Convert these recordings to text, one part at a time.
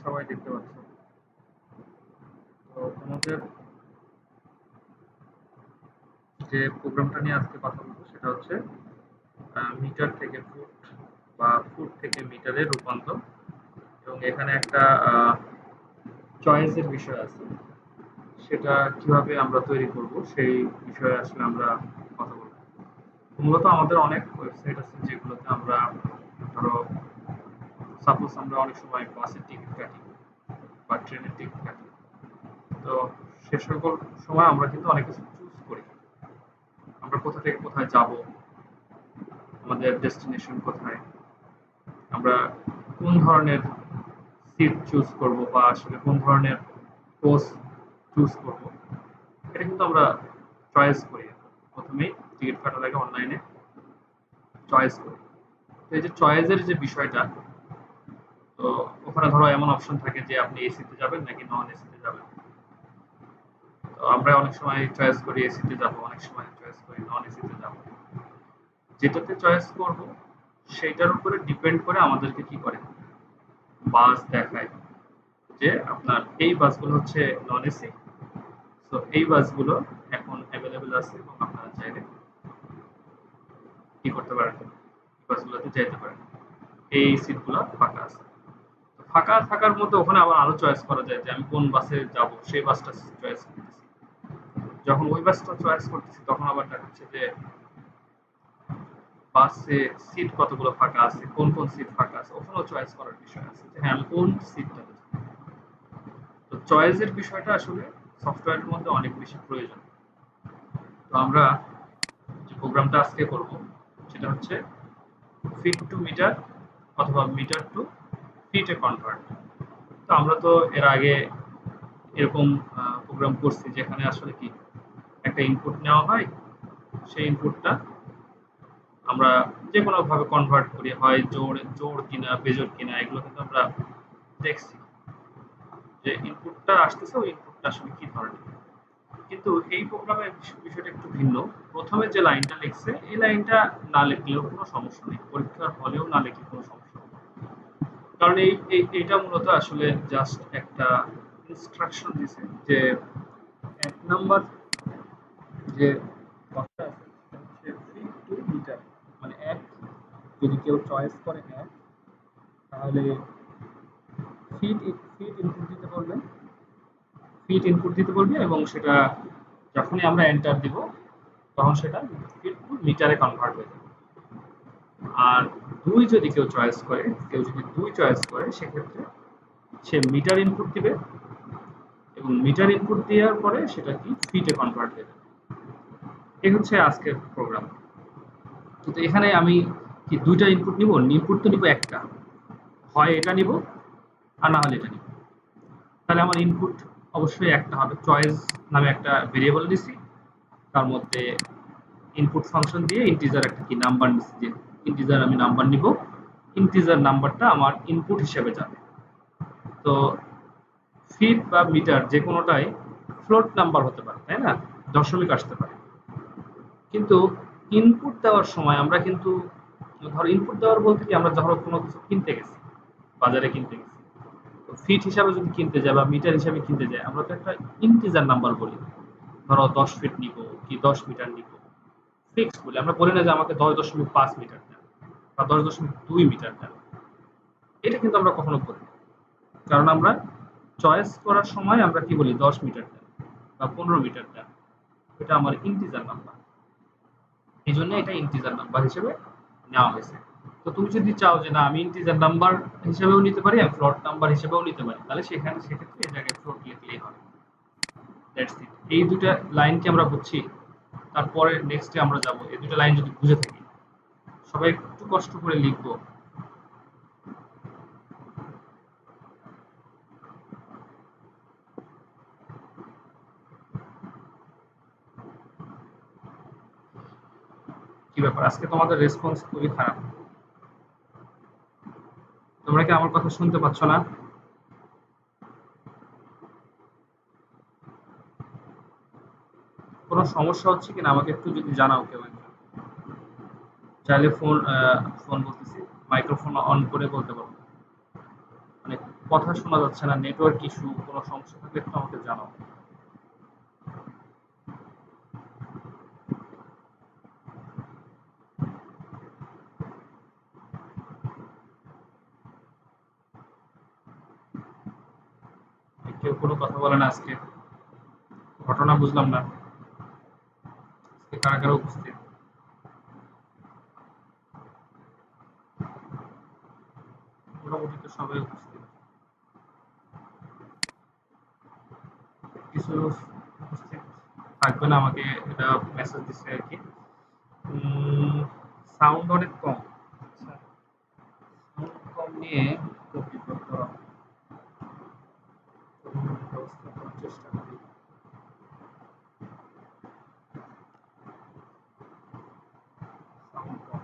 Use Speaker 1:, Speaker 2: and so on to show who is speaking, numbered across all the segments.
Speaker 1: সবাই দেখতে পাচ্ছ। তো তোমাদের যে প্রোগ্রামটা নিয়ে আজকে কথা বলবো সেটা হচ্ছে মিটার থেকে ফুট বা ফুট থেকে মিটারে রূপান্তর, এবং এখানে একটা চয়েসের বিষয় আছে। সেটা কিভাবে আমরা তৈরি করব সেই বিষয়ে আসলে আমরা কথা বলবো। মূলত আমাদের অনেক ওয়েবসাইট আছে যেগুলোতে আমরা ধরো সাপোজ আমরা অনেক সময় বাসের টিকিট কাটি বা ট্রেনের টিকিট কাটি। তো সে সকল সময় আমরা কিন্তু অনেক কিছু চুজ করি। আমরা কোথা থেকে কোথায় যাব, আমাদের ডেস্টিনেশন কোথায়, আমরা কোন ধরনের সিট চুজ করব বা আসলে কোন ধরনের কোর্স চুজ করব, এটা কিন্তু আমরা চয়েস করি। প্রথমেই টিকিট কাটার আগে অনলাইনে চয়েস করি। তো এই যে চয়েসের যে বিষয়টা, তো ওখানে ধরো এমন অপশন থাকে যে আপনি এসিতে যাবেন নাকি নন এসিতে যাবেন। তো আমরা অনেক সময় চয়েস করি এসিতে যাব, অনেক সময় চয়েস করি নন এসিতে যাব। যেটাতে চয়েস করব সেইটার উপরে ডিপেন্ড করে আমাদেরকে কি করে বাস দেখায় যে আপনার এই বাসগুলো হচ্ছে নন এসি। তো এই বাসগুলো এখন অ্যাভেলেবেল আছে এবং আপনারা চাইলে কি করতে পারেন, বাসগুলোতে যেতে পারেন। এই সিটগুলো ফাঁকা আছে। তো ফাঁকা থাকার মধ্যে ওখানে আবার আরো চয়েস করা যায় যে আমি কোন বাসে যাব, সেই বাসটা চয়েস করতেছি। যখন ওই বাসটা চয়েস করতেছি তখন আবার দেখাচ্ছে যে বাসে সিট কতগুলো ফাঁকা আছে, কোন কোন সিট ফাঁকা আছে, ওখানেও চয়েস করার বিষয় আছে যে হ্যাঁ আমি কোন সিটটাতে যাব। তো চয়েসের বিষয়টা আসলে সফটওয়্যারের মধ্যে অনেক বেশি প্রয়োজন। তো আমরা যে প্রোগ্রামটা আজকে করব সেটা হচ্ছে ফিট টু মিটার অথবা মিটার টু ফিটে কনভার্ট। তো আমরা তো এর আগে এরকম প্রোগ্রাম করছি যেখানে আসলে কি একটা ইনপুট নেওয়া হয়, সেই ইনপুটটা আমরা যে কোনো ভাবে কনভার্ট করি, হয় জোড় জোড় কিনা বেজোড় কিনা, এগুলো কিন্তু আমরা দেখছি যে ইনপুটটা আসতেছে ওই ইনপুটটা আসলে কি ধরনের। কিন্তু এই প্রোগ্রামের বিষয়টা একটু ভিন্ন। প্রথমে যে লাইনটা লিখছে এই লাইনটা না লিখলেও কোনো সমস্যা নেই, পরীক্ষার হলেও না লিখলে কোনো সমস্যা নেই। কারণ এইটা মূলত আসলে জাস্ট একটা ইনস্ট্রাকশন দিছে যে 1 নাম্বার যে কথাটা আছে সেটা হচ্ছে ফিট টু মিটার, মানে এক, যদি কেউ চয়েস করে এক, তাহলে ফিট ফিট ইনপুট দিতে বলবে, ফিট ইনপুট দিতে বলবে এবং সেটা যখনই আমরা এন্টার দিব তখন সেটা ফিট টু মিটারে কনভার্ট হয়ে যাবে। আর দুই যদি কেউ চয়েস করে, কেউ যদি দুই চয়েস করে সেক্ষেত্রে সে মিটার ইনপুট দিবে এবং মিটার ইনপুট দেওয়ার পরে সেটা কি ফিটে কনভার্ট হয়ে যাবে। এই হচ্ছে আজকের প্রোগ্রাম। কিন্তু এখানে আমি কি দুইটা ইনপুট নিব? ইনপুট তো নিব একটা, হয় এটা নিব আর না হলে এটা নিব। তাহলে আমার ইনপুট অবশ্যই একটা হবে। চয়েস নামে একটা ভেরিয়েবল দিছি, তার মধ্যে ইনপুট ফাংশন দিয়ে ইন্টিজার একটা কি নাম্বার নিছি, যে ইন্টিজার আমি নাম্বার নিব, ইন্টিজার নাম্বারটা আমার ইনপুট হিসেবে যাবে। তো ফিট বা মিটার যে কোনোটাই ফ্লোট নাম্বার হতে পারে, তাই না? দশমিক আসতে পারে। কিন্তু ইনপুট দেওয়ার সময় আমরা কিন্তু ধরো ইনপুট দেওয়ার বলতে কি, আমরা ধরো কোনো কিছু কিনতে গেছি, বাজারে কিনতে গেছি, তো ফিট হিসাবে যদি কিনতে যাই বা মিটার হিসাবে কিনতে যাই আমরা তো একটা ইন্টিজার নাম্বার বলি। ধরো 10 ফিট নিব কি 10 মিটার নিব, ফিক্স বলি। আমরা বলি না যে আমাকে 10.5 মিটার দেন বা 10.2 মিটার দেন। এটা কিন্তু আমরা কখনো বলি না। কারণ আমরা চয়েস করার সময় আমরা কি বলি 10 মিটার দেন বা 15 মিটার দেন, এটা আমার ইন্টিজার নাম্বার। এই জন্য এটা ইন্টিজার নাম্বার হিসেবে নেওয়া হয়েছে। তো তুমি যদি চাও যে না আমি ইন্টিজার নাম্বার হিসেবেও নিতে পারি আর ফ্লোট নাম্বার হিসেবেও নিতে পারি, তাহলে সেক্ষেত্রে এই জায়গায় ফ্লোট লিখলেই হবে। That's it. এই দুটা লাইন কি আমরা বুঝছি? তারপরে নেক্সটে আমরা যাব। এই দুটো লাইন যদি বুঝে থাকি, সবাই একটু কষ্ট করে লিখবো। কি ব্যাপার, আজকে তোমাদের রেসপন্স খুবই খারাপ। তোমরা কি আমার কথা শুনতে পাচ্ছ না? কোনো সমস্যা হচ্ছে কিনা আমাকে একটু যদি জানাও কেউ একজন। চাইলে ফোন ফোন বলতেছি, মাইক্রোফোন অন করে বলতে পারো, মানে কথা শোনা যাচ্ছে না, নেটওয়ার্ক ইস্যু, কোনো সমস্যা থাকলে একটু আমাকে জানাও। কেউ কোনো কথা বলে না আজকে, ঘটনা বুঝলাম না আজকে কারা কারা উপস্থিত। মোটামুটি তো সবাই উপস্থিত, কিছু উপস্থিত থাকবে না, আমাকে এটা মেসেজ দিচ্ছে আর কি। সাউন্ড অনেক কম। আচ্ছা, সাউন্ড কম নিয়ে খুব বিব্রত ব্যবস্থা করার চেষ্টা করি। সাউন্ড কম।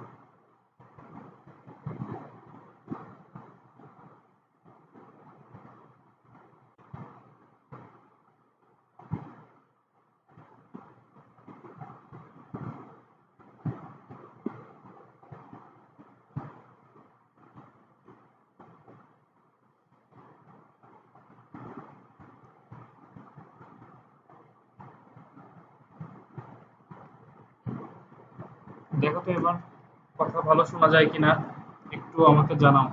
Speaker 1: দেখো তো এবার কথা ভালো শোনা যায় কিনা, একটু আমাকে জানাও।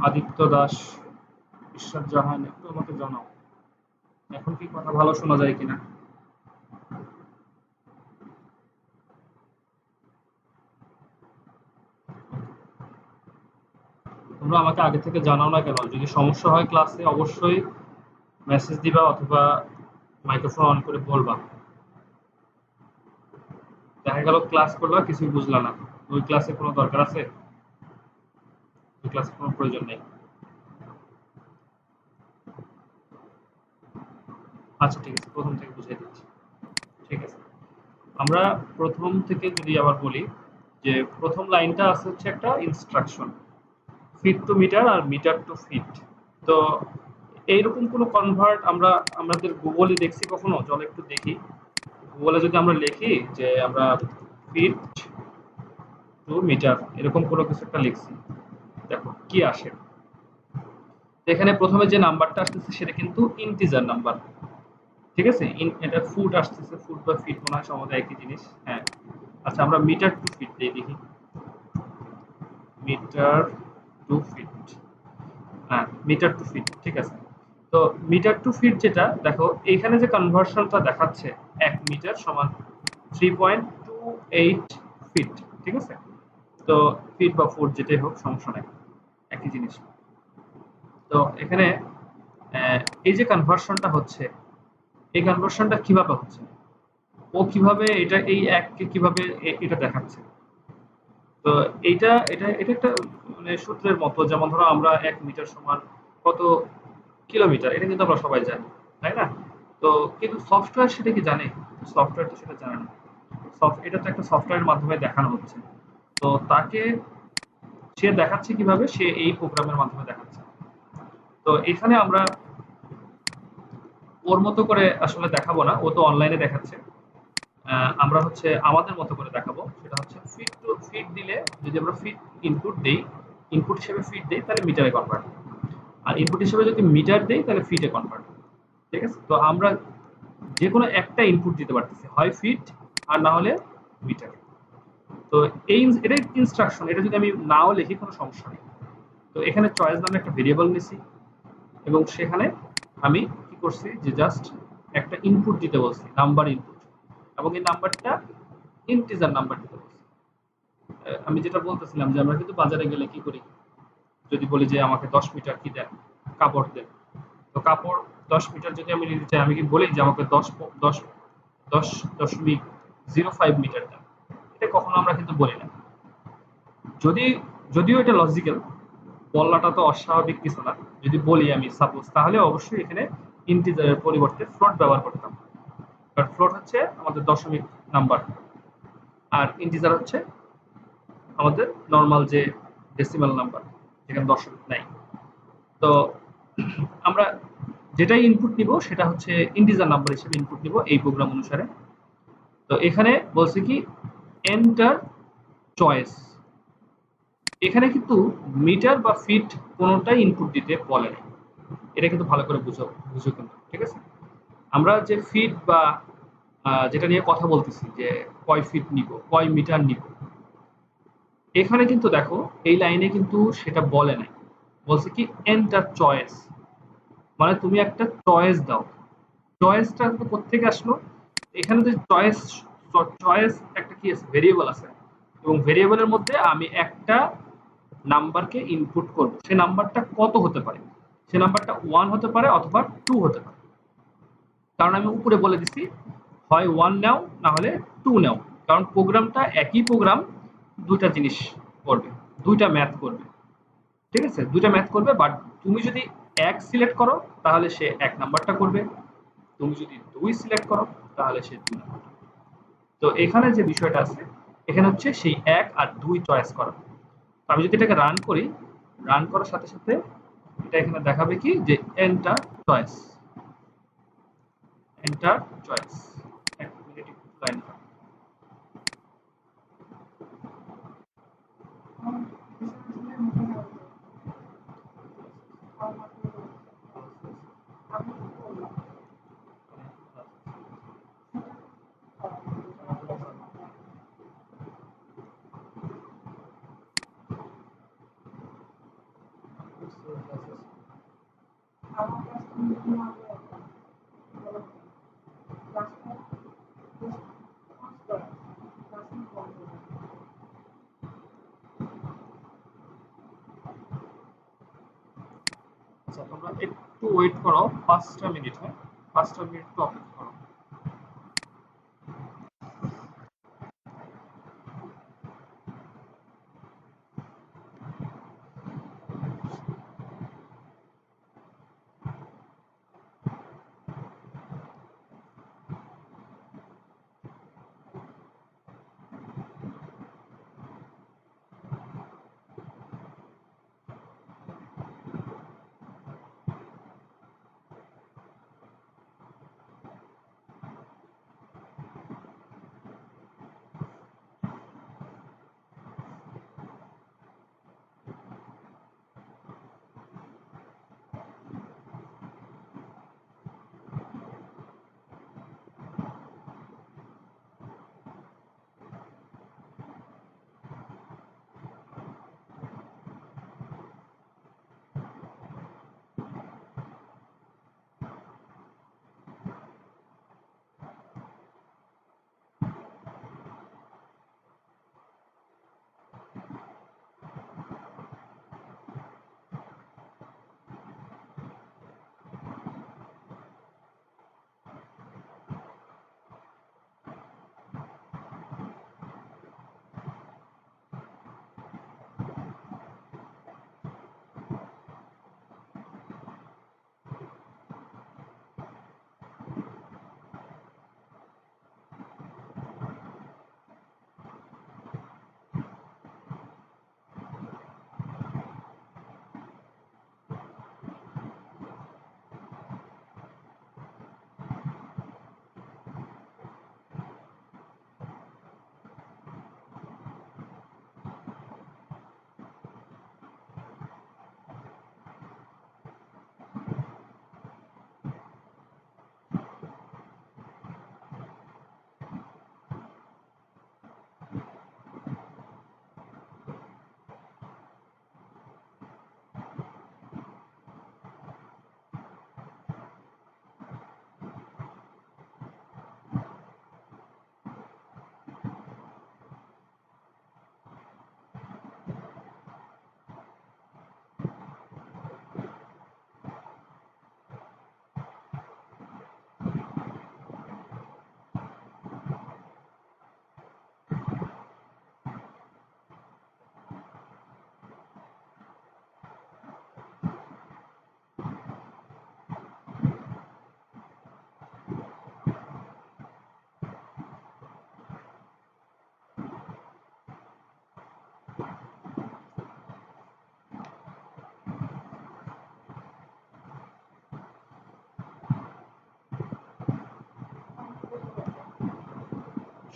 Speaker 1: আদিত্য দাস, ঈশ্বর জাহান, একটু আমাকে জানাও এখন কি কথা ভালো শোনা যায় কিনা। তোমরা আমাকে আগে থেকে জানাও না কেন, যদি সমস্যা হয় ক্লাসে অবশ্যই মেসেজ দিবা অথবা মাইক্রোফোন অন করে বলবা। দেখা গেল ক্লাস করবা কিছুই বুঝলা না, ওই ক্লাসে কোনো দরকার আছে? ওই ক্লাসে কোনো প্রয়োজন নেই। আচ্ছা ঠিক আছে, প্রথম থেকে বুঝিয়ে দিচ্ছি। ঠিক আছে, আমরা প্রথম থেকে যদি আবার বলি, যে প্রথম লাইনটা আছে হচ্ছে একটা ইনস্ট্রাকশন, ফিট টু মিটার আর মিটার টু ফিট। তো এইরকম কোনো কনভার্ট আমরা আমাদের গুগলে দেখছি কখনো? চলো একটু দেখি। গুগলে যদি আমরা লিখি যে আমরা ফিট টু মিটার এরকম কোনো কিছু একটা লিখছি, দেখো কি আসে। এখানে প্রথমে যে নাম্বারটা আসতেছে সেটা কিন্তু ইন্টিজার নাম্বার, ঠিক আছে? এটা ফুট আসতেছে, ফুট বা ফিট মনে হয় সম্ভবত একই জিনিস। হ্যাঁ, আচ্ছা আমরা মিটার টু ফিট দিয়ে দেখি। মিটার টু ফিট, হ্যাঁ মিটার টু ফিট, ঠিক আছে। তো মিটার টু ফিট যেটা দেখো এইখানে যে কনভার্সনটা দেখাচ্ছে 1 মিটার সমান 3.28 ফিট, ঠিক আছে? তো ফিট বা ফুট যেটাই হোক সমস্যা নাই, একই জিনিস। তো এখানে এই যে কনভার্সনটা হচ্ছে, এই কনভার্সনটা কিভাবে হচ্ছে, ও কিভাবে এটা এই এককে কিভাবে এটা দেখাচ্ছে। তো এইটা এটা এটা একটা মানে সূত্রের মতো, যেমন ধরো আমরা 1 মিটার সমান কত কিলোমিটার, এটা কিন্তু আমরা সবাই জানি, তাই না? তো কিন্তু সফটওয়্যার সেটা কি জানে? সফটওয়্যার তো সেটা জানে না। এটা তো একটা সফটওয়্যারের মাধ্যমে দেখানো হচ্ছে। তো তাকে সে দেখাচ্ছে কিভাবে, সে এই প্রোগ্রামের মাধ্যমে দেখাচ্ছে। তো এখানে আমরা ওর মতো করে আসলে দেখাবো না, ও তো অনলাইনে দেখাচ্ছে। আমরা হচ্ছে আমাদের মতো করে দেখাবো, সেটা হচ্ছে ফিট টু ফিট দিলে, যদি আমরা ফিট ইনপুট দেই, ইনপুট হিসেবে ফিট দেই তাহলে মিটারে কনভার্ট, আর ইনপুট হিসেবে যদি মিটার দেই তাহলে ফিটে কনভার্ট, ঠিক আছে? তো আমরা যে কোনো একটা ইনপুট দিতে পারতেছি, হয় ফিট আর না হলে মিটার। তো এটা ইনস্ট্রাকশন, এটা যদি আমি নাও লিখি কোনো সমস্যা নেই। তো এখানে চয়েস নামে একটা ভেরিয়েবল নিছি, এবং সেখানে আমি কি করছি যে জাস্ট একটা ইনপুট দিতে বলছি, নাম্বার ইনপুট, এবং এই নাম্বারটা ইন্টিজার নাম্বার দিতে বলছি। আমি যেটা বলতেছিলাম যে আমরা কিন্তু বাজারে গেলে কি করি, যদি বলি যে আমাকে 10 মিটার কি দেন, কাপড় দেন। তো কাপড় 10 মিটার যদি আমি নিতে চাই, আমি কি বলি যে আমাকে 10.05 মিটার দেন? এটা কখনো আমরা কিন্তু বলি না। যদি যদিও এটা লজিক্যাল, বলাটা তো অস্বাভাবিক কিছু না। যদি বলি আমি সাপোজ, তাহলে অবশ্যই এখানে ইন্টিজারের পরিবর্তে ফ্লোট ব্যবহার করতাম, কারণ ফ্লোট হচ্ছে আমাদের দশমিক নাম্বার, আর ইন্টিজার হচ্ছে আমাদের নর্মাল যে ডেসিমাল নাম্বার, যেখানে দশমিক নাই। তো আমরা যেটাই ইনপুট নিব সেটা হচ্ছে ইন্টিজার নাম্বার হিসেবে ইনপুট নিব এই প্রোগ্রাম অনুসারে। তো এখানে বলছে কি এন্টার চয়েস, এখানে কিন্তু মিটার বা ফিট কোনোটাই ইনপুট দিতে বলে না। এটা কিন্তু ভালো করে বুঝো বুঝো কিন্তু, ঠিক আছে? আমরা যে ফিট বা যেটা নিয়ে কথা বলতেছি যে কয় ফিট নিব, কয় মিটার নিব, এখানে কিন্তু দেখো এই লাইনে কিন্তু সেটা বলে নাই। বলছে কি এন্টার চয়েস, মানে তুমি একটা চয়েস দাও। চয়েসটা কোত্থেকে আসলো? এখানে যে চয়েস, চয়েস একটা কি আছে, ভেরিয়েবল আছে, এবং ভেরিয়েবলের মধ্যে আমি একটা নাম্বারকে ইনপুট করব। সেই নাম্বারটা কত হতে পারে? সে নাম্বারটা 1 হতে পারে অথবা 2 হতে পারে। কারণ আমি উপরে বলে দিছি হয় 1 নাও না হলে 2 নাও। কারণ প্রোগ্রামটা একই প্রোগ্রাম, দুইটা জিনিস করবে, দুইটা ম্যাথ করবে, ঠিক আছে? দুইটা ম্যাথ করবে, বাট তুমি যদি 1 সিলেক্ট করো তাহলে সে 1 নাম্বারটা করবে, তুমি যদি 2 সিলেক্ট করো তাহলে সে 2 নাম্বারটা। তো এখানে যে বিষয়টা আছে, এখানে হচ্ছে সেই 1 আর 2 চয়েস করা। তো আমি যদি এটাকে রান করি, রান করার সাথে সাথে এটা এখানে দেখাবে কি যে এন্টার চয়েস, এন্টার চয়েস। এক মিনিট একটু লাইন থাকো। আচ্ছা, তোমরা একটু ওয়েট করো 5টা মিনিট, হ্যাঁ? 5টা মিনিট একটু অপেক্ষা করো।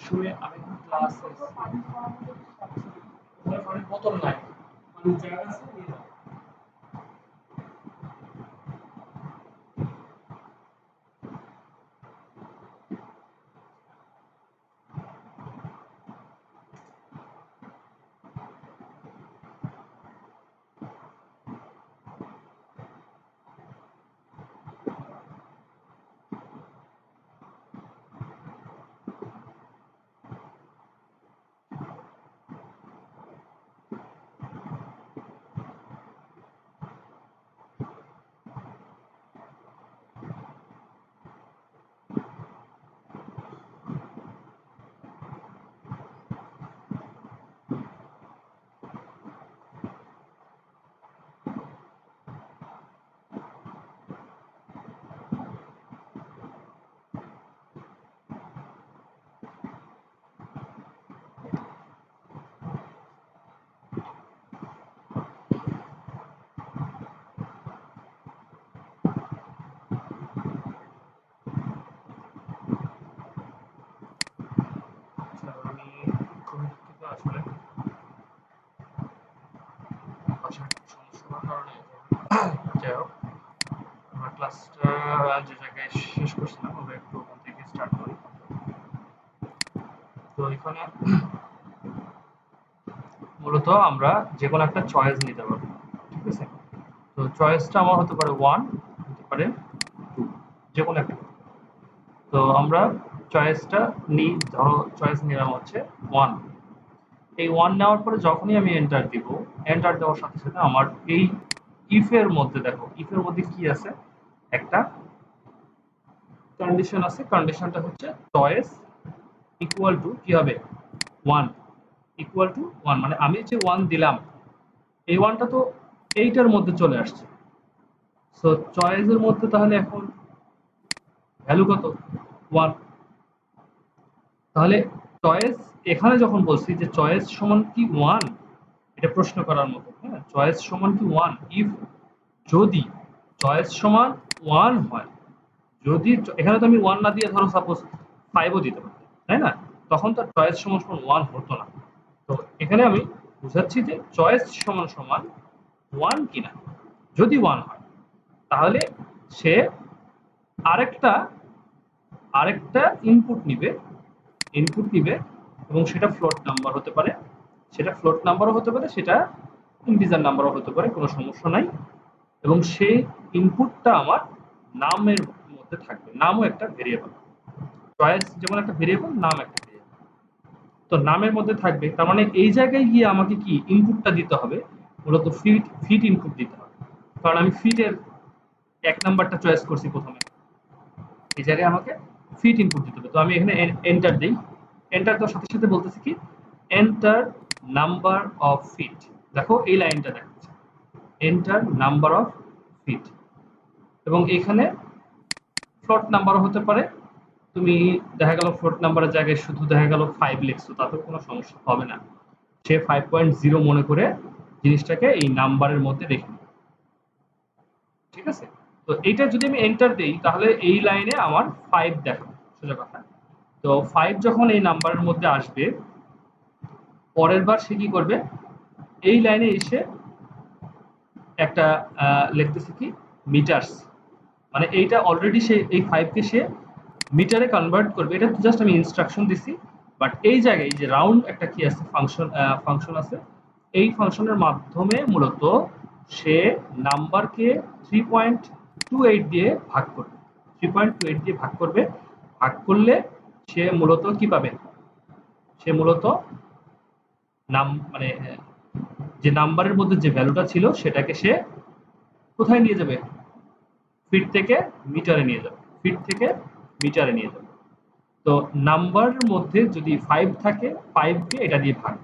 Speaker 1: শুয়ে আমি ক্লাসে পানির বোতল নাই। জায়গা আছে নিয়ে যাও। আচ্ছা, আমি খুবই দুঃখিত আসলে বাসার সমস্যার কারণে। যাই হোক, আমরা ক্লাসটা যে জায়গায় শেষ করছিলাম আমরা একটু ওখান থেকে স্টার্ট করি। তো এখানে মূলত আমরা যে কোনো একটা চয়েস নিতে পারবো, ঠিক আছে? তো চয়েসটা আমার হতে পারে 1, হতে পারে 2, যে কোনো একটা। তো আমরা চয়েসটা নিই, ধরো চয়েস নিলাম হচ্ছে 1। এই 1 নেওয়ার পরে যখনই আমি এন্টার দিব, এন্টার দেওয়ার সাথে সাথে আমার এই ইফ এর মধ্যে, দেখো ইফ এর মধ্যে কি আছে, একটা কন্ডিশন আছে। কন্ডিশনটা হচ্ছে চয়েস ইকুয়াল টু কি হবে, 1, ইকুয়াল টু 1, মানে আমি যে 1 দিলাম এই 1টা তো এইটার মধ্যে চলে আসছে। সো চয়েসের মধ্যে তাহলে এখন ভ্যালু কত, 1। তাহলে চয়েস, এখানে যখন বলছি যে চয়েস সমান কি 1, এটা প্রশ্ন করার মতো, হ্যাঁ, চয়েস সমান কি 1, ইফ, যদি চয়েস সমান 1 হয়, যদি এখানে তো আমি 1 না দিয়ে ধরো সাপোজ 5ও দিতে পারি, তাই না? তখন তো চয়েস সমান সমান 1 হতো না। তো এখানে আমি বুঝাচ্ছি যে চয়েস সমান সমান 1 কিনা। যদি 1 হয় তাহলে সে আরেকটা আরেকটা ইনপুট নিবে এবং সেটা ফ্লোট নাম্বার হতে পারে, সেটা ফ্লোট নাম্বারও হতে পারে, সেটা ইন্টিজার নাম্বারও হতে পারে, কোনো সমস্যা নাই। এবং সেই ইনপুটটা আমার নামের মধ্যে থাকবে, নামও একটা ভেরিয়েবল। চয়েস যেমন একটা ভেরিয়েবল, নাম একটা ভেরিয়েবল। তো নামের মধ্যে থাকবে, তার মানে এই জায়গায় গিয়ে আমাকে কি ইনপুটটা দিতে হবে, মূলত ফিট ইনপুট দিতে হবে, কারণ আমি ফিটের 1 নাম্বারটা চয়েস করছি প্রথমে। এই জায়গায় আমাকে ফিট ইনপুট দিতে হবে। তো আমি এখানে এন্টার দিই, এন্টার দেওয়ার সাথে সাথে বলতেছি কি, এন্টার নাম্বার অফ ফিট। দেখো এই লাইনটা দেখাচ্ছে, এন্টার নাম্বার অফ ফিট। এবং এখানে ফ্লোট নাম্বারও হতে পারে, তুমি দেখা গেল ফ্লোট নাম্বারের জায়গায় শুধু দেখা গেল 5 লিখছো, তাতেও কোনো সমস্যা হবে না। সে 5.0 মনে করে জিনিসটাকে এই নাম্বারের মধ্যে রেখে দিবে, ঠিক আছে? তো এইটা যদি আমি এন্টার দেই তাহলে এই লাইনে আমার 5 দেখাবে, সোজা কথা। তো 5 যখন এই নাম্বারের মধ্যে আসবে, পরের বার সে কি করবে, এই লাইনে এসে একটা লিখতেছে কি, মিটারস, মানে এইটা অলরেডি সে এই 5 কে সে মিটারে কনভার্ট করবে। এটা জাস্ট আমি ইনস্ট্রাকশন দিছি। বাট এই জায়গায় যে রাউন্ড একটা কি আছে, ফাংশন আছে, এই ফাংশনের মাধ্যমে মূলত সে নাম্বারকে 3.28 দিয়ে ভাগ করবে, 3.28 দিয়ে ভাগ করবে। ভাগ করলে সে মূলত কি পাবে, সে মূলত নাম মানে যে নাম্বারের মধ্যে যে ভ্যালুটা ছিল সেটাকে সে কোথায় নিয়ে যাবে, ফিট থেকে মিটারে নিয়ে যাবে, ফিট থেকে মিটারে নিয়ে যাবে। তো নাম্বারের মধ্যে যদি 5 থাকে, 5 কে এটা দিয়ে ভাগ।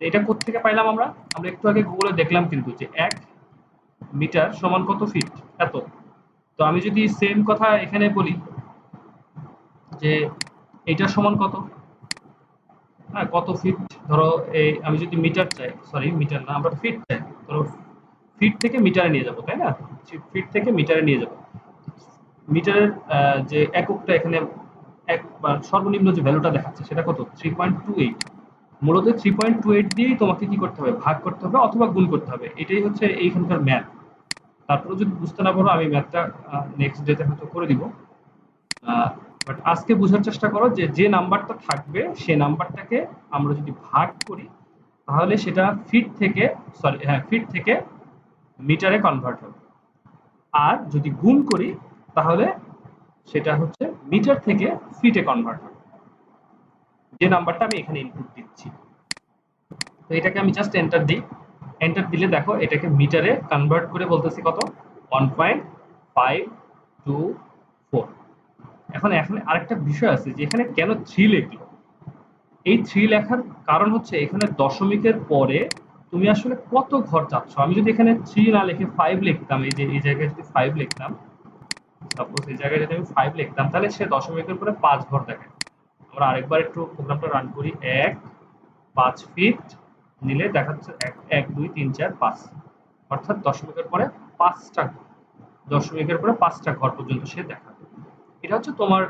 Speaker 1: এটা কোত্থেকে পাইলাম আমরা, আমরা একটু আগে গুগলে দেখলাম কিন্তু যে 1 মিটার সমান কত ফিট, এত। তো আমি যদি সেম কথা এখানে বলি যে এটা সমান কত, হ্যাঁ কত ফিট, ধরো এই আমি যদি মিটার চাই, সরি মিটার না, আমরা ফিট চাই, ধরো ফিট থেকে মিটারে নিয়ে যাবো, তাই না? ফিট থেকে মিটারে নিয়ে যাবো। মিটারের যে এককটা এখানে, এক বা সর্বনিম্ন যে ভ্যালুটা দেখাচ্ছে সেটা কত, 3.28। মূলত 3.28 দিয়েই তোমাকে কি করতে হবে, ভাগ করতে হবে অথবা গুণ করতে হবে, এটাই হচ্ছে এইখানকার ম্যাথ। তারপরে যদি বুঝতে না পারো আমি ম্যাথটা নেক্সট ডেতে হয়তো করে দিব। বাট আজকে বোঝার চেষ্টা করো যে যে নাম্বারটা থাকবে সে নাম্বারটাকে আমরা যদি ভাগ করি তাহলে সেটা ফিট থেকে, সরি হ্যাঁ ফিট থেকে মিটারে কনভার্ট হবে। আর যদি গুণ করি তাহলে সেটা হচ্ছে মিটার থেকে ফিটে কনভার্ট হবে, যে নাম্বারটা আমি এখানে ইনপুট দিচ্ছি। তো এটাকে আমি জাস্ট এন্টার দিই, এন্টার দিলে দেখো এটাকে মিটারে কনভার্ট করে বলতেছি কত, 1.524। এখন এখানে আরেকটা বিষয় আছে যে এখানে কেন 3 লিখলো। এই 3 লেখার কারণ হচ্ছে এখানে দশমিকের পরে তুমি আসলে কত ঘর চাচ্ছ। আমি যদি এখানে 3 না লিখে 5 লিখতাম, এই যে এই জায়গায় যদি 5 লিখতাম, সাপোজ এই জায়গায় যদি আমি 5 লিখতাম তাহলে সে দশমিকের পরে 5 ঘর দেখায়। আমরা আরেকবার একটু প্রোগ্রামটা রান করি। 5 ফিট নিলে দেখাচ্ছে 1 2 3 4 5, অর্থাৎ দশমিকের পরে 5টা, দশমিকের পরে 5টা ঘর পর্যন্ত সে দেখাবে। এটা হচ্ছে তোমার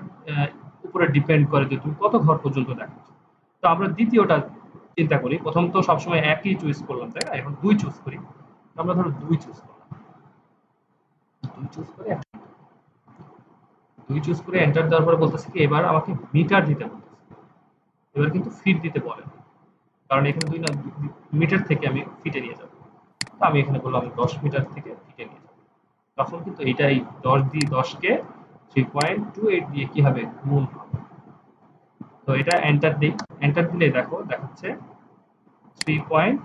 Speaker 1: উপরে ডিপেন্ড করে যে তুমি কত ঘর পর্যন্ত দেখাচ্ছ। তো আমরা দ্বিতীয়টা চিন্তা করি, প্রথম তো সবসময় একই চুজ করলাম তাই না, এখন 2 চুজ করি। আমরা ধরো 2 চুজ করলাম, 2 চুজ করে 2 চুজ করে এন্টার দেওয়ার পরে বলতেছে কি এবার আমাকে মিটার দিতে বলতেছে, এবার কিন্তু ফিট দিতে বলে না। কারণ এখানে 2 না, মিটার থেকে আমি ফিটে নিয়ে যাব। তো আমি এখানে বললাম আমি 10 মিটার থেকে ফিটে নিয়ে যাব। তখন কিন্তু এটাই 10 দিয়ে 10 কে 3.28 দিয়ে কি হবে, গুণ হবে। তো এটা এন্টার দিই, এন্টার দিলে দেখো দেখাচ্ছে 3 পয়েন্ট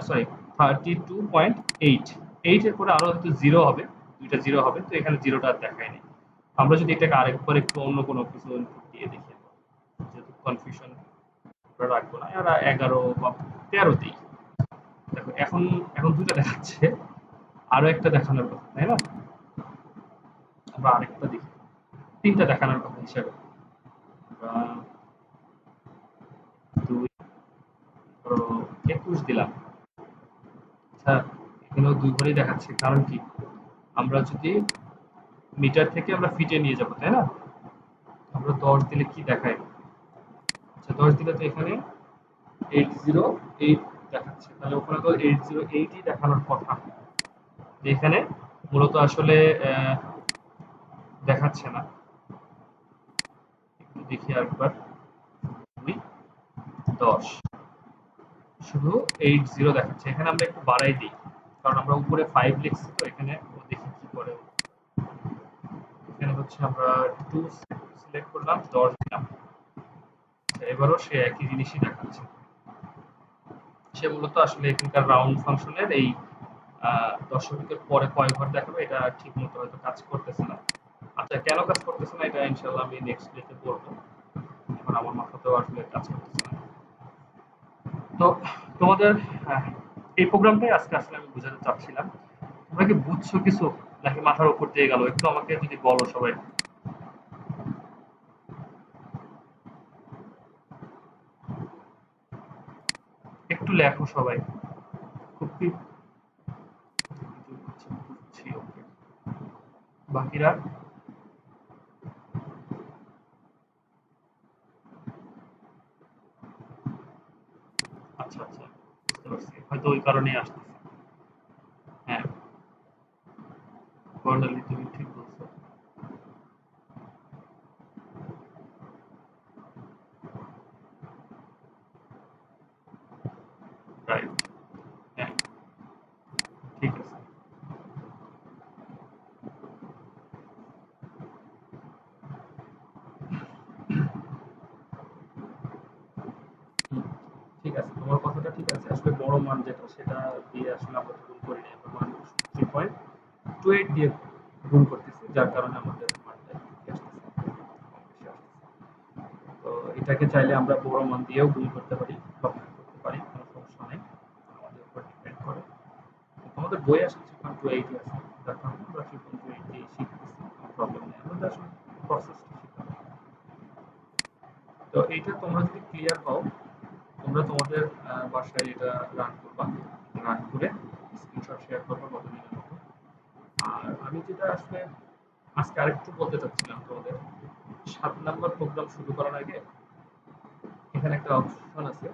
Speaker 1: সরি 32.8, 8 এর পরে আরো হয়তো জিরো হবে, দুইটা জিরো হবে, তো এখানে জিরোটা আর দেখায়নি। আমরা যদি এটাকে আরেকবার একটু অন্য কোনো কিছু ইনপুট দিয়ে দেখি, যেহেতু কনফিউশন রাখবো না, আর 11 বা 13 দিই। দেখো এখন এখন দুইটা দেখাচ্ছে, আরো একটা দেখানোর কথা তাই না, আমরা আরেকটা দেখি, তিনটা দেখানোর কথা হিসাবে আমরা 2 ধরো 21 দিলাম। আচ্ছা, এখানেও 2 ঘরেই দেখাচ্ছে, কারণ কি আমরা যদি মিটার থেকে আমরা ফিটে নিয়ে যাবো তাই না, আমরা 10 দিলে কি দেখায়, আচ্ছা 10 দিলে তো এখানে 808 দেখাচ্ছে, তাহলে ওখানে তো 808ই দেখানোর কথা, যে এখানে মূলত আসলে দেখাচ্ছে না। একটু দেখি আরেকবার, 2 10 শুধু 80 দেখাচ্ছে, এখানে আমরা একটু বাড়াই দিই, কারণ আমরা উপরে 5 লিখছি, তো এখানে ও দেখি কি করে। এখানে হচ্ছে আমরা 2 সিলেক্ট করলাম, 10 দিলাম। আচ্ছা, এবারও সে একই জিনিসই দেখাচ্ছে। সে মূলত আসলে এখানকার রাউন্ড ফাংশনের এই দশমিকের পরে কয় ঘর দেখাবে এটা ঠিক মতো হয়তো কাজ করতেছে না। আচ্ছা, কেন কাজ করতেছে না এটা ইনশাল্লাহ আমি নেক্সট ডেতে বলবো, এখন আমার মাথাতেও আসলে কাজ করতেছে না। তো তোমাদের এই প্রোগ্রামটাই আজকে আসলে আমি বোঝাতে চাচ্ছিলাম। তোমরা কি বুঝছো কিছু, নাকি মাথার উপর দিয়ে গেল, একটু আমাকে যদি বলো সবাই। একটু লেখো সবাই। খুব কি বুঝছি, ওকে। বাকিরা আচ্ছা আচ্ছা, বুঝতে পারছি, হয়তো ওই কারণেই আসতেছে। হ্যাঁ, বর্ণালী তুমি ঠিক বলছো। রাইট। হ্যাঁ, ঠিক আছে। হুম, ঠিক আছে, তোমার কথাটা ঠিক আছে। আসলে বড় মান যেটা সেটা দিয়ে আসলে আমরা গুণ করি না, আমরা মান 3.28 দিয়ে গুণ করতেছি, যার কারণে আমাদের মানটা একটু বেশি আসতেছে, কম বেশি আসতেছে। তো এটাকে চাইলে আমরা বড় মান দিয়েও গুণ করতে পারি বা ভাগ করতে পারি, কোনো সমস্যা নেই, আমাদের উপর ডিপেন্ড করে। আমাদের বই আসলে 3.28 আছে, যার কারণে আমরা 3.28 দিয়ে শিখতেছি, কোনো প্রবলেম নেই, আমাদের আসলে প্রসেসটা শেখা। তো এইটা তোমরা যদি ক্লিয়ার হও, তোমরা তোমাদের বাসায় এটা রান করবা, রান করে স্ক্রিনশট শেয়ার করবা গতদিনের মতো। আর আমি যেটা আসলে আজকে আরেকটু বলতে চাচ্ছিলাম তোমাদের, 7 নাম্বার প্রোগ্রাম শুরু করার আগে এখানে একটা অপশন আছে।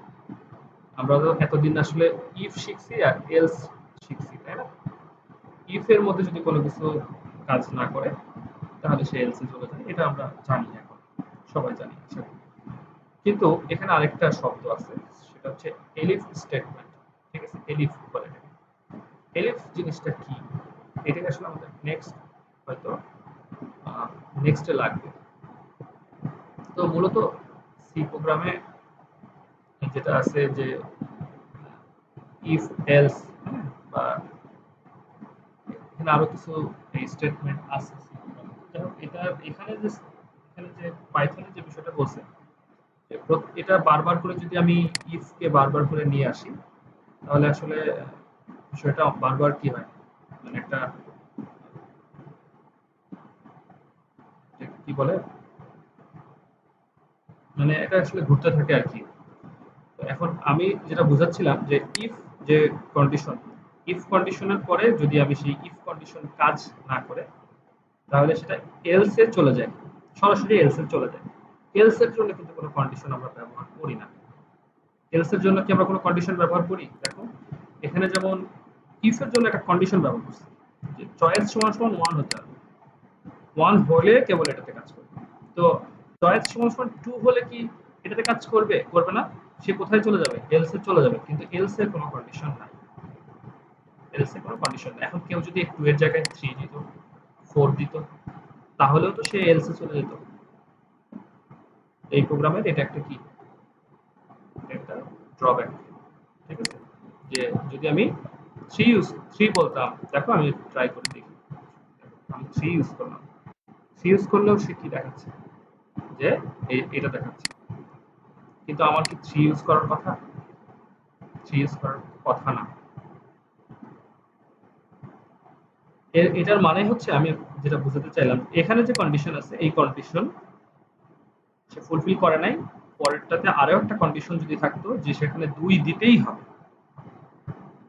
Speaker 1: আমরা তো এতদিন আসলে ইফ শিখছি আর এলস শিখছি, তাই না? ইফ এর মধ্যে যদি কোনো কিছু কাজ না করে তাহলে সে এলসে চলে যায়, এটা আমরা জানি, এখন সবাই জানি আশা করি। কিন্তু এখানে আরেকটা শব্দ আছে, সেটা হচ্ছে এলিফ স্টেটমেন্ট। ঠিক আছে, এলিফ বলে এটাকে। এলিফ জিনিসটা কি, এটাকে আসলে আমাদের নেক্সট হয়তো নেক্সটে লাগবে। তো মূলত সি প্রোগ্রামে যেটা আছে যে ইফ এলস, বা এখানে আরো কিছু স্টেটমেন্ট আছে। যাই হোক, এটা এখানে যে পাইথনের যে বিষয়টা বলছে, যে এটা বারবার করে যদি আমি ইফ কে বারবার করে নিয়ে আসি, তাহলে আসলে বিষয়টা বারবার কি হয়, মানে একটা কি বলে, মানে এটা আসলে ঘুরতে থাকে আর কি। তো এখন আমি যেটা বোঝাচ্ছিলাম যে ইফ যে কন্ডিশন, ইফ কন্ডিশনের পরে যদি আমি সেই ইফ কন্ডিশন কাজ না করে, তাহলে সেটা এলস এ চলে যায়, সরাসরি এলস এ চলে যায়। এলস এর জন্য কিন্তু কোনো কন্ডিশন আমরা ব্যবহার করি না। এলস এর জন্য কি আমরা কোনো কন্ডিশন ব্যবহার করি? দেখো, এখানে যেমন ইফ এর জন্য একটা কন্ডিশন ব্যবহার করছি, যে চয়েস সমান সমান 1 হতে হবে, 1 হলে কেবল এটাতে কাজ করবে। তো চয়েস সমান সমান 2 হলে কি এটাতে কাজ করবে? করবে না। সে কোথায় চলে যাবে? এলস এ চলে যাবে। কিন্তু এলস এর কোনো কন্ডিশন নাই, এলস এর কোনো কন্ডিশন নাই। এখন কেউ যদি 2 এর জায়গায় 3 দিত, 4 দিত, তাহলেও তো সে এলস এ চলে যেত। এই প্রোগ্রামের এটা একটা কি, একটা ড্রব্যাক। ঠিক আছে, যে যদি আমি 3 বলতাম, দেখো আমি ট্রাই করে দেখি, আমি 3 ইউজ করলাম, 3 ইউজ করলেও সে কি দেখাচ্ছে, যে এটা দেখাচ্ছে। কিন্তু আমার কি 3 ইউজ করার কথা? 3 ইউজ করার কথা না। এটার মানে হচ্ছে, আমি যেটা বোঝাতে চাইলাম, এখানে যে কন্ডিশন আছে, এই কন্ডিশন সে ফুলফিল করে নাই। পরেরটাতে আরো একটা কন্ডিশন যদি থাকতো, যে সেখানে 2 দিতেই হবে,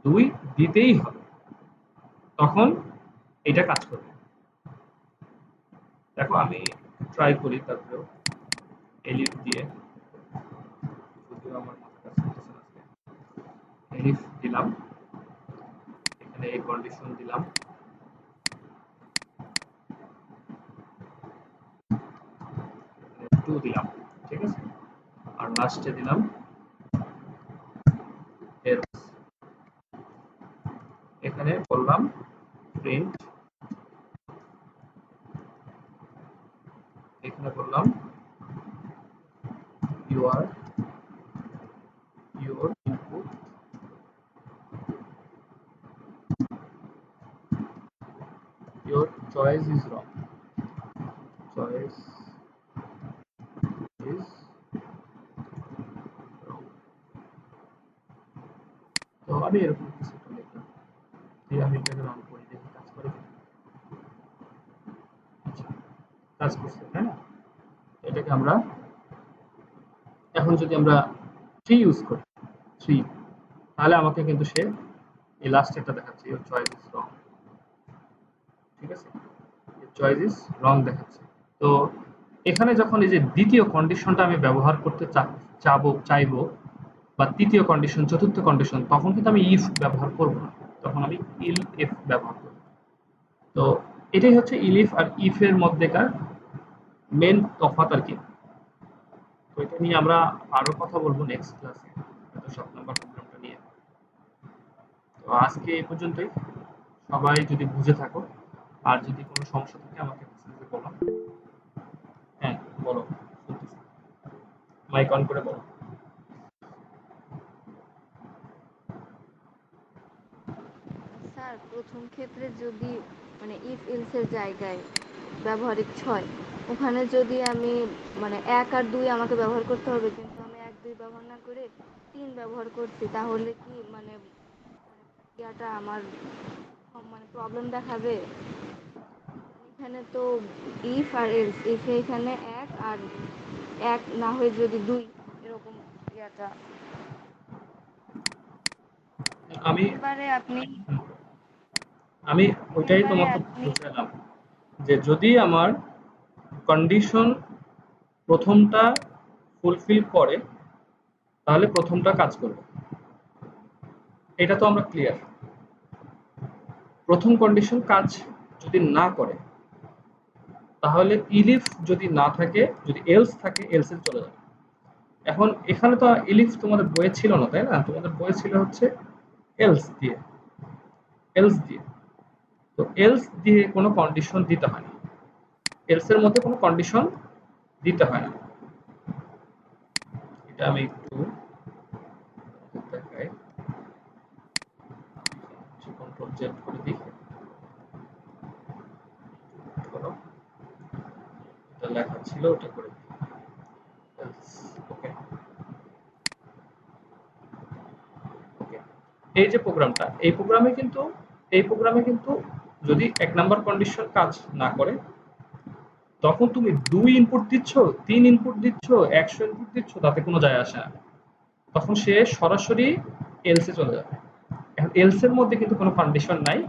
Speaker 1: 2 দিতেই হবে, তখন এটা কাজ করবে। দেখো আমি ট্রাই করি, তারপরেও এলিফ দিয়ে, যদিও আমার মাথা কাজ করতেছে না আজকে। এলিফ দিলাম, এখানে এই কন্ডিশন দিলাম, 2 দিলাম, ঠিক আছে, আর লাস্টে দিলাম এলস। এখানে বললাম প্রিন্ট, এখানে বললাম your input your choice is wrong, choice is wrong। তো আমি এরকম কিছু একটা লিখলাম, দিয়ে আমি এটাকে রান করে দেখি কাজ করে কিনা। আচ্ছা, কাজ করছে, তাই না? এটাকে আমরা এখন যদি আমরা 3 ইউজ করি, 3, তাহলে আমাকে কিন্তু সে এই লাস্টেরটা দেখাচ্ছে, your choice is wrong। ঠিক আছে, your choice is wrong দেখাচ্ছে। তো এখানে যখন এই যে দ্বিতীয় কন্ডিশনটা আমি ব্যবহার করতে চাইবো, বা তৃতীয় কন্ডিশন, চতুর্থ কন্ডিশন, তখন কিন্তু আমি ইফ ব্যবহার করব না, তখন আমি ইল ইফ ব্যবহার করব। তো এটাই হচ্ছে ইলিফ আর ইফ এর মধ্যেকার মেন তফাৎ আর কি। তো এটা নিয়ে আমরা আরো কথা বলবো নেক্সট ক্লাসে, হয়তো 7 নম্বর প্রোগ্রামটা নিয়ে। তো আজকে এই পর্যন্তই। সবাই যদি বুঝে থাকো, আর যদি কোনো সমস্যা থাকে আমাকে মেসেজে বলো। হ্যাঁ, বলো, শুনতেছি, মাইক অন করে বলো।
Speaker 2: স্যার, প্রথম ক্ষেত্রে যদি মানে ইফ এলস এর জায়গায় ব্যবহারিক 6, ওখানে যদি আমি মানে 1 আর 2 আমাকে ব্যবহার করতে হবে, কিন্তু আমি 1 2 ব্যবহার না করে 3 ব্যবহার করছি, তাহলে কি মানে মানে ইয়াটা আমার মানে প্রবলেম দেখাবে? মানে এখানে তো ইফ আর এলস, ইফ এখানে 1 আর 1 না হয়ে যদি 2 এরকম ইয়াটা।
Speaker 1: আমি
Speaker 2: এবারে আপনি
Speaker 1: আমি ওইটাই
Speaker 2: এবারে
Speaker 1: তোমাকে
Speaker 2: আপনি
Speaker 1: বুঝালাম, যে যদি আমার কন্ডিশন প্রথমটা ফুলফিল করে, তাহলে প্রথমটা কাজ করবে। এটা তো আমরা ক্লিয়ার। প্রথম কন্ডিশন কাজ যদি না করে তাহলে ইলিফ যদি না থাকে, যদি এলস থাকে, এলস এ চলে যাবে। এখন এখানে তো ইলিফ তোমাদের বইয়ে ছিল না, তাই না? তোমাদের বইয়ে ছিল হচ্ছে এলস দিয়ে, এলস দিয়ে। তো এলস দিয়ে কোনো কন্ডিশন দিতে হয় না, এলস এর মধ্যে কোনো কন্ডিশন দিতে হয় না। এটা আমি একটু দেখাই, কন্ট্রোল জেড করে দিই, করো। এটা লেখা ছিল, ওটা করে দিই। ওকে ওকে, এই যে প্রোগ্রামটা, এই প্রোগ্রামে কিন্তু যদি ১ নাম্বার কন্ডিশন কাজ না করে তখন তুমি ২ ইনপুট দিচ্ছ, ৩ ইনপুট দিচ্ছ, ১০০ ইনপুট দিচ্ছ, তাতে কোনো যায় আসে না। তখন সে সরাসরি এলস এ চলে যাবে। এখন এলস এর মধ্যে কিন্তু কোনো কন্ডিশন নাই।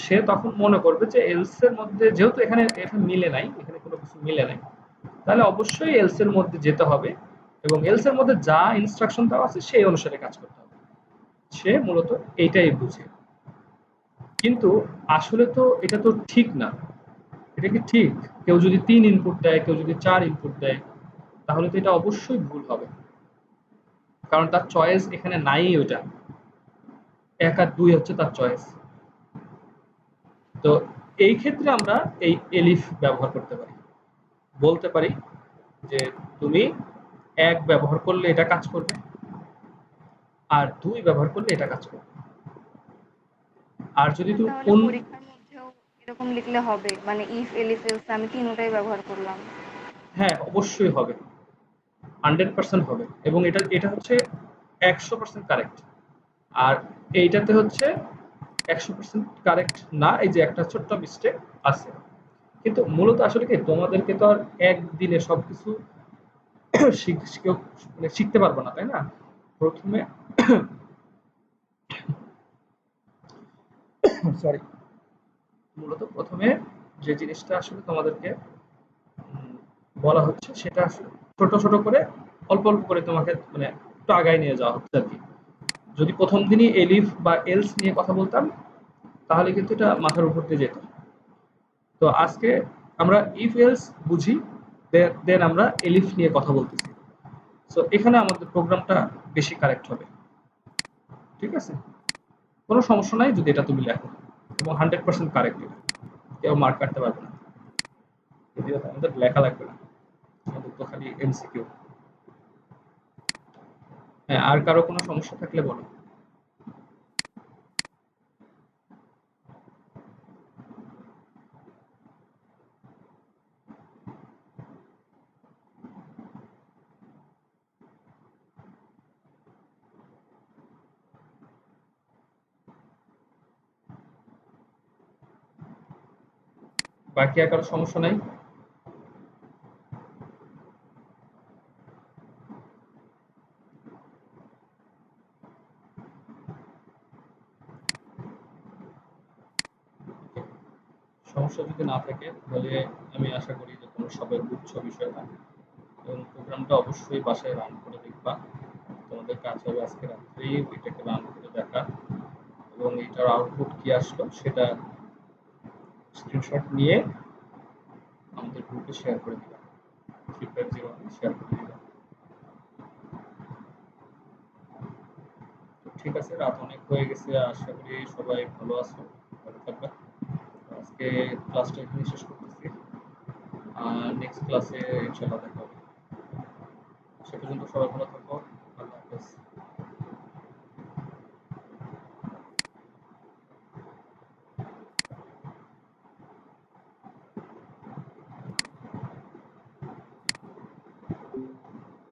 Speaker 1: সে তখন মনে করবে যে এলস এর মধ্যে যেহেতু এখানে মিলে নাই, এখানে কোনো কিছু মিলে নাই, তাহলে অবশ্যই এলস এর মধ্যে যেতে হবে এবং এলস এর মধ্যে যা ইনস্ট্রাকশন দেওয়া আছে সেই অনুসারে কাজ করতে হবে। সে মূলত এইটাই বুঝে। কিন্তু আসলে তো এটা তো ঠিক না। এটা কি ঠিক? কেউ যদি ৩ ইনপুট দেয়, কেউ যদি ৪ ইনপুট দেয়, তাহলে তো এটা অবশ্যই ভুল হবে। কারণ তার চয়েস এখানে নাই ওইটা। ১ আর ২ হচ্ছে তার চয়েস। তো এই ক্ষেত্রে আমরা এই এলিফ ব্যবহার করতে পারি। বলতে পারি যে তুমি ১ ব্যবহার করলে এটা কাজ করবে আর ২ ব্যবহার করলে এটা কাজ করবে। আর যদি তুমি
Speaker 2: তাহলে পরীক্ষার মধ্যেও এরকম লিখলে হবে, মানে ইফ এলিফ এলস আমি তিনটাই ব্যবহার করলাম?
Speaker 1: হ্যাঁ, অবশ্যই হবে, 100% হবে। এবং এটা এটা হচ্ছে ১০০% কারেক্ট। আর এইটাতে হচ্ছে ১০০% কারেক্ট না, এই যে একটা ছোট্ট মিস্টেক আছে। কিন্তু মূলত আসলে কি, তোমাদেরকে তো আর একদিনে সবকিছু মানে শিখতে পারবো না, তাই না? প্রথমে সরি, মূলত প্রথমে যে জিনিসটা আসলে তোমাদেরকে বলা হচ্ছে সেটা আসলে ছোট ছোট করে, অল্প অল্প করে তোমাকে মানে একটু আগায় নিয়ে যাওয়া হচ্ছে আর কি। যদি প্রথম দিনই এলিফ বা এলস নিয়ে কথা বলতাম তাহলে কিন্তু এটা মাথার উপর দিয়ে যেত। তো আজকে আমরা ইফ এলস বুঝি, দেন আমরা এলিফ নিয়ে কথা বলতেছি। সো এখানে আমাদের প্রোগ্রামটা বেশি কারেক্ট হবে। ঠিক আছে, কোনো সমস্যা নাই যদি এটা তুমি লেখো, এবং 100% কারেক্ট। এটা কেউ মার্ক কাটতে পারবে না, যদিও আমাদের লেখা লাগবে না, আমাদের তো খালি এমসিকিউ। হ্যাঁ, আর কারো কোনো সমস্যা থাকলে বলো। বাকি আর কারো সমস্যা নাই? সমস্যা যদি না থাকে তাহলে আমি আশা করি যে তোমরা সবাই বুঝছো বিষয়টা, এবং প্রোগ্রামটা অবশ্যই বাসায় রান করে দেখবা। তোমাদের কাজ হবে আজকে রাত্রেই ওইটাকে রান করে দেখা, এবং এটার আউটপুট কি আসলো সেটা স্ক্রিনশট নিয়ে আমাদের গ্রুপে শেয়ার করে দিবা, 350 শেয়ার করে দিবা। ঠিক আছে, রাত অনেক হয়ে গেছে, আশা করি সবাই ভালো আছো, ভালো থাকবে। আজকে ক্লাসটা এখানে শেষ করতেছি, আর নেক্সট ক্লাসে ইনশাল্লাহ দেখা হবে। সে পর্যন্ত সবাই ভালো থাকো।